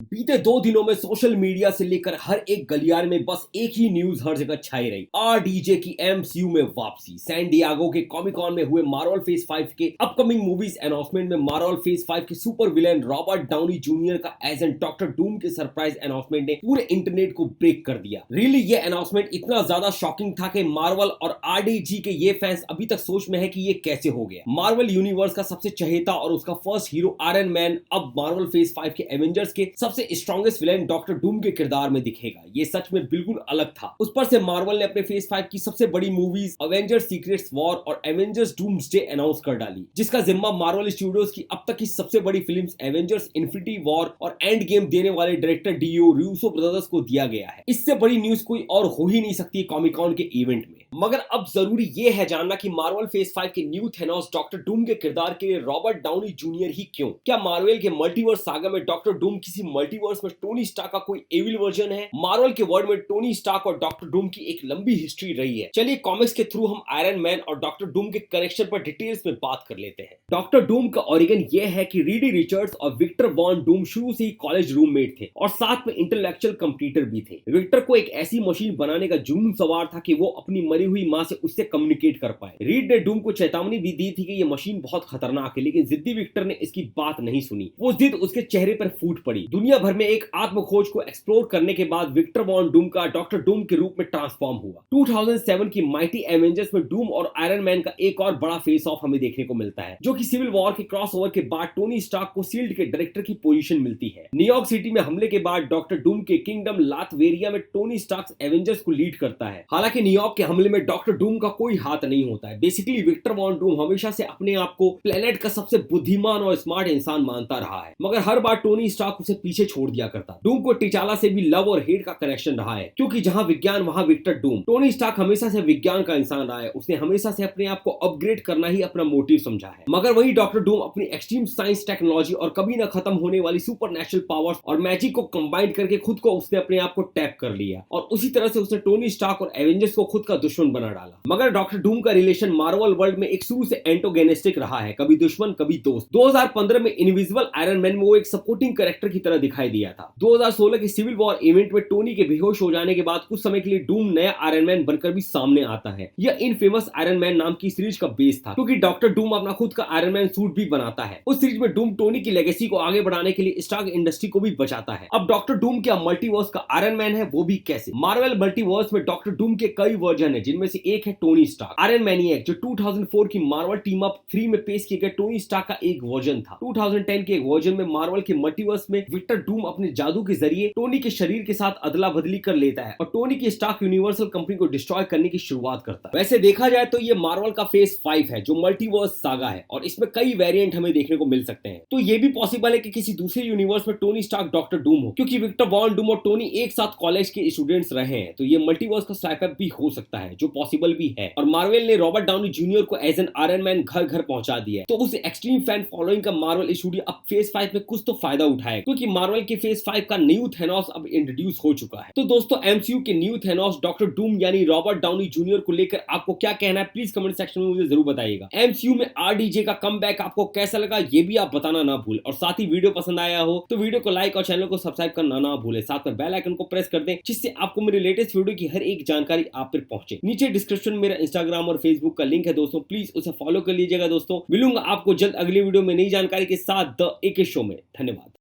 बीते 2 दिनों में सोशल मीडिया से लेकर हर एक गलियारे में बस एक ही न्यूज हर जगह छाई रही। आरडीजे की एमसीयू में वापसी। सैन डिएगो के कॉमिक कॉन में हुए मार्वल फेज 5 के अपकमिंग मूवीज अनाउंसमेंट में मार्वल फेज 5 के super villain Robert Downey junior का एजेंट डॉक्टर डूम के सरप्राइज अनाउंसमेंट ने पूरे इंटरनेट को ब्रेक कर दिया। रियली ये अनाउंसमेंट इतना ज्यादा शॉकिंग था कि मार्वल और आरडीजी के ये फैंस अभी तक सोच में है कि ये कैसे हो गया। मार्वल यूनिवर्स का सबसे चहेता और उसका फर्स्ट हीरो आयरन मैन अब मार्वल फेज 5 के एवेंजर्स के सबसे स्ट्रॉन्गेस्ट विलेन डॉक्टर डूम के किरदार में दिखेगा। ये सच में बिल्कुल अलग था। उस पर से मार्वल ने अपने फेज 5 की सबसे बड़ी मूवीज अवेंजर्स सीक्रेट्स वॉर और एवेंजर्स डूम्सडे अनाउंस कर डाली, जिसका जिम्मा मार्वल स्टूडियोज की अब तक की सबसे बड़ी फिल्म्स एवेंजर्स इन्फिनिटी वॉर और एंड गेम देने वाले डायरेक्टर डीओ रूसो ब्रदर्स को दिया गया है। इससे बड़ी न्यूज कोई और हो ही नहीं सकती कॉमिक कॉन के इवेंट में। मगर अब जरूरी ये है जानना कि मार्वल फेज 5 के न्यू थेनोस डॉक्टर डूम के किरदार के लिए रॉबर्ट डाउनी जूनियर ही क्यों? क्या मार्वल के मल्टीवर्स सागा में डॉक्टर डूम किसी मल्टीवर्स में टोनी स्टार्क का कोई एविल वर्जन है? मार्वल के वर्ल्ड में टोनी स्टार्क और डॉक्टर डूम की एक लंबी हिस्ट्री रही है। चलिए कॉमिक्स के थ्रू हम आयरन मैन और डॉक्टर डूम के कनेक्शन पर डिटेल्स में बात कर लेते हैं। डॉक्टर डूम का ओरिजिन यह है कि रीडी रिचर्ड्स और विक्टर वॉन डूम शुरू से ही कॉलेज रूममेट थे और साथ में इंटेलेक्चुअल कंप्यूटर भी थे। विक्टर को एक ऐसी मशीन बनाने का जुनून सवार था कि वो अपनी मरी हुई मां से उससे कम्युनिकेट कर पाए। रीड ने डूम को चेतावनी भी दी थी कि ये मशीन बहुत खतरनाक है, लेकिन जिद्दी विक्टर ने इसकी बात नहीं सुनी। वो जिद उसके चेहरे पर फूट पड़ी। दुनिया भर में एक आत्म खोज को एक्सप्लोर करने के बाद विक्टर वॉन डूम का डॉक्टर डूम के रूप में ट्रांसफॉर्म हुआ। 2007 की माइटी एवेंजर्स में डूम और आयरन मैन का एक और बड़ा फेस ऑफ हमें देखने को मिलता है, जो कि सिविल वॉर के क्रॉसओवर के बाद टोनी स्टार्क को शील्ड के डायरेक्टर की पोजीशन मिलती है। न्यूयॉर्क सिटी में हमले के बाद डॉक्टर डूम के किंगडम लातवेरिया में टोनी स्टार्क एवेंजर्स को लीड करता है। हालांकि न्यूयॉर्क के हमले में डॉक्टर डूम का कोई हाथ नहीं होता है। बेसिकली विक्टर वॉन डूम हमेशा से अपने आप को प्लेनेट का सबसे बुद्धिमान और स्मार्ट इंसान मानता रहा है, मगर हर बार टोनी स्टार्क उसे पीछे छोड़ दिया करता। डूम को टिचाला से भी लव और हेट का कनेक्शन रहा है, क्योंकि जहां विज्ञान वहां विक्टर डूम। टोनी स्टार्क हमेशा से विज्ञान का इंसान रहा है। उसने हमेशा से अपने आप को अपग्रेड करना ही अपना मोटिव समझा है। मगर वही डॉक्टर डूम अपनी एक्सट्रीम साइंस, टेक्नोलॉजी और कभी न खत्म होने वाली सुपर नेचुरल पावर्स और मैजिक को कंबाइन करके खुद को उसने अपने आप को टैप कर लिया और उसी तरह से उसने टोनी स्टार्क और एवेंजर्स को खुद का दुश्मन बना डाला। मगर डॉक्टर डूम का रिलेशन मार्वल वर्ल्ड में एक शुरू से एंटोगेनिस्टिक रहा है, कभी दुश्मन कभी दोस्त। 2015 में इनविजिबल आयरन मैन में वो एक सपोर्टिंग कैरेक्टर की तरह दिखाई दिया था। 2016 के सिविल वॉर इवेंट में टोनी के बेहोश हो जाने के बाद कुछ समय के लिए डूम नया आयरन मैन बनकर भी सामने आता है। यह इनफेमस आयरन मैन नाम की सीरीज का बेस था, क्योंकि डॉक्टर डूम अपना खुद का आयरन मैन सूट भी बनाता है। उस सीरीज में डूम टोनी की लेगेसी को आगे बढ़ाने के लिए स्टार्क इंडस्ट्री को भी बचाता है। अब डॉक्टर डूम क्या मल्टीवर्स का आयरन मैन है, वो भी कैसे? मार्वल मल्टीवर्स में डॉक्टर डूम के कई वर्जन है, जिनमें से एक है टोनी स्टार्क आयरन मैनिएक, जो 2004 की मार्वल टीम अप 3 में पेश किए गए टोनी स्टार्क का एक वर्जन था। 2010 के एक वर्जन में मार्वल के मल्टीवर्स में विक्टर डूम अपने जादू के जरिए टोनी के शरीर के साथ अदला बदली कर लेता है और टोनी की स्टार्क यूनिवर्सल कंपनी को डिस्ट्रॉय करने की शुरुआत करता है। वैसे देखा जाए तो ये मार्वल का फेज 5 है, जो मल्टीवर्स सागा है, और इसमें कई वेरिएंट हमें देखने को मिल सकते हैं। तो ये भी पॉसिबल है कि किसी दूसरे यूनिवर्स में टोनी स्टार्क डॉक्टर डूम हो, क्योंकि विक्टर वॉन डूम और टोनी एक साथ कॉलेज के स्टूडेंट्स रहे हैं। तो ये मल्टीवर्स का स्ट्राइकअप भी हो सकता है, जो पॉसिबल भी है। और मार्वल ने रॉबर्ट डाउनी जूनियर को एज एन आयरन मैन घर घर पहुंचा दिया है। तो उस एक्सट्रीम फैन फॉलोइंग का मार्वल स्टूडियो अब फेज 5 में कुछ तो फायदा उठाएगा, क्योंकि मार्वल के फेज 5 का न्यू थेनोस अब इंट्रोड्यूस हो चुका है। तो दोस्तों, एमसीयू के न्यू थेनोस डॉक्टर डूम यानी रॉबर्ट डाउनी जूनियर को लेकर आपको क्या कहना है, प्लीज कमेंट सेक्शन में मुझे जरूर बताइएगा। एमसीयू में आरडीजे का कमबैक आपको कैसा लगा, ये भी आप बताना ना भूल। और साथ ही वीडियो पसंद आया हो तो वीडियो को लाइक और चैनल को सब्सक्राइब करना ना भूले। साथ में बेल आइकन को प्रेस कर दें, जिससे आपको मेरे लेटेस्ट वीडियो की हर एक जानकारी आप तक पहुंचे। नीचे डिस्क्रिप्शन में मेरा इंस्टाग्राम और फेसबुक का लिंक है दोस्तों, प्लीज उसे फॉलो कर लीजिएगा दोस्तों। मिलूंगा आपको जल्द अगली वीडियो में नई जानकारी के साथ द एके शो में। धन्यवाद।